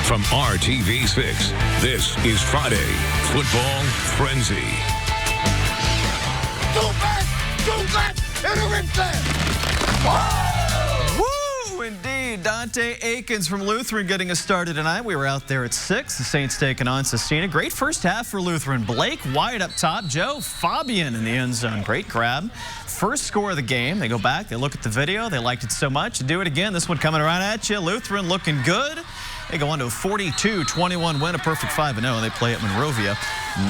From RTV6, this is Friday Football Frenzy. Go back, and a rip there. Woo, indeed. Dante Akins from Lutheran getting us started tonight. We were out there at 6. The Saints taking on Cecina. Great first half for Lutheran. Blake White up top. Joe Fabian in the end zone. Great grab. First score of the game. They go back. They look at the video. They liked it so much. Do it again. This one coming right at you. Lutheran looking good. They go on to a 42-21 win, a perfect 5-0. They play at Monrovia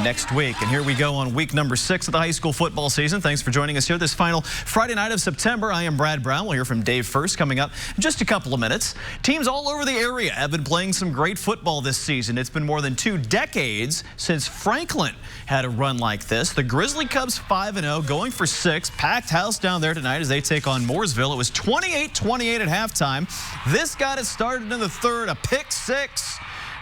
next week. And here we go on week number 6 of the high school football season. Thanks for joining us here this final Friday night of September. I am Brad Brown. We'll hear from Dave first coming up in just a couple of minutes. Teams all over the area have been playing some great football this season. It's been more than 2 decades since Franklin had a run like this. The Grizzly Cubs 5-0, going for 6. Packed house down there tonight as they take on Mooresville. It was 28-28 at halftime. This got it started in the third, a pick 6.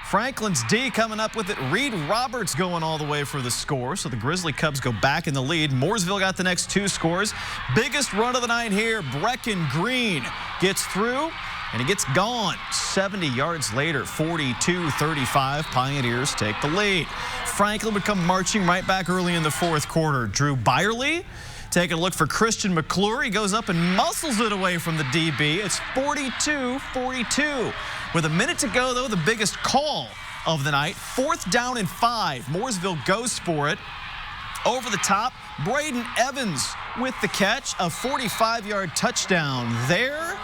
Franklin's D coming up with it. Reed Roberts going all the way for the score. So the Grizzly Cubs go back in the lead. Mooresville got the next 2 scores. Biggest run of the night here. Brecken Green gets through, and he gets gone. 70 yards later, 42-35. Pioneers take the lead. Franklin would come marching right back early in the 4th quarter. Drew Byerly taking a look for Christian McClure. He goes up and muscles it away from the DB. It's 42-42. With a minute to go, though, the biggest call of the night. 4th down and 5. Mooresville goes for it. Over the top, Braden Evans with the catch. A 45-yard touchdown there.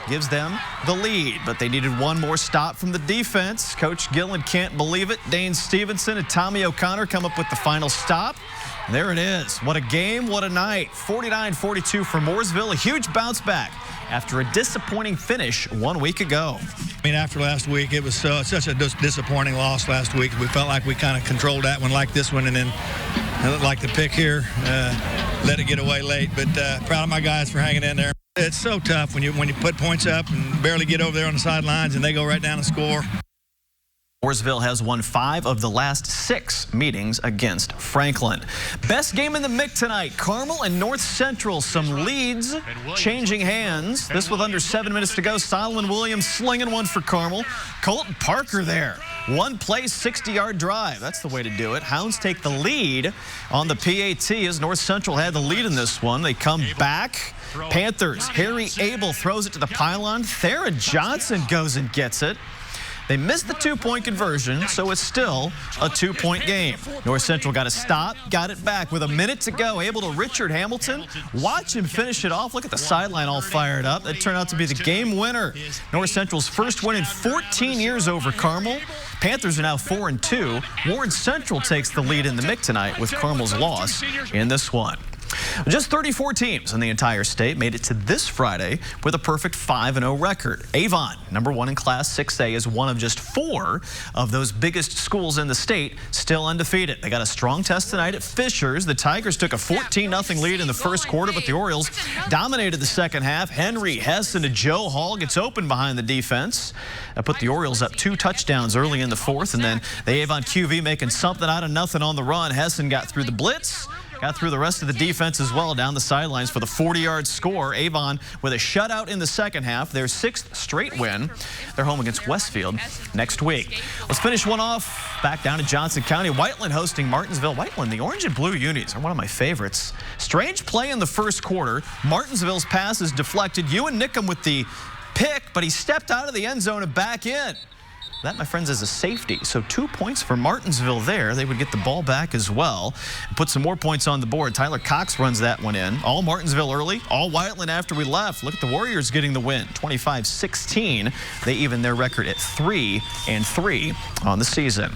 Gives them the lead, but they needed one more stop from the defense. Coach Gillen can't believe it. Dane Stevenson and Tommy O'Connor come up with the final stop. And there it is. What a game, what a night. 49-42 for Mooresville. A huge bounce back after a disappointing finish 1 week ago. I mean, after last week, it was such a disappointing loss last week. We felt like we kind of controlled that one like this one, and then like the pick here, let it get away late. But proud of my guys for hanging in there. It's so tough when you put points up and barely get over there on the sidelines, and they go right down and score. Mooresville has won 5 of the last 6 meetings against Franklin. Best game in the MIC tonight. Carmel and North Central. Some leads changing hands. This with under 7 minutes to go. Solomon Williams slinging one for Carmel. Colton Parker there. One play, 60-yard drive. That's the way to do it. Hounds take the lead on the PAT as North Central had the lead in this one. They come back. Panthers. Harry Abel throws it to the pylon. Thera Johnson goes and gets it. They missed the 2-point conversion, so it's still a 2-point game. North Central got a stop, got it back with a minute to go, able to Richard Hamilton. Watch him finish it off. Look at the sideline all fired up. That turned out to be the game winner. North Central's first win in 14 years over Carmel. Panthers are now 4-2. Warren Central takes the lead in the MIC tonight with Carmel's loss in this one. Just 34 teams in the entire state made it to this Friday with a perfect 5-0 record. Avon, number 1 in Class 6A, is one of just 4 of those biggest schools in the state still undefeated. They got a strong test tonight at Fishers. The Tigers took a 14-0 lead in the first quarter, but the Orioles dominated the second half. Henry Hessen to Joe Hall gets open behind the defense. That put the Orioles up 2 touchdowns early in the 4th, and then the Avon QV making something out of nothing on the run. Hessen got through the blitz. Got through the rest of the defense as well down the sidelines for the 40-yard score. Avon with a shutout in the second half. Their 6th straight win. They're home against Westfield next week. Let's finish one off back down to Johnson County. Whiteland hosting Martinsville. Whiteland, the orange and blue unis are one of my favorites. Strange play in the first quarter. Martinsville's pass is deflected. Ewan Nickham with the pick, but he stepped out of the end zone and back in. That, my friends, is a safety. So 2 points for Martinsville there. They would get the ball back as well and put some more points on the board. Tyler Cox runs that one in. All Martinsville early, all Whiteland after we left. Look at the Warriors getting the win, 25-16. They even their record at 3-3 on the season.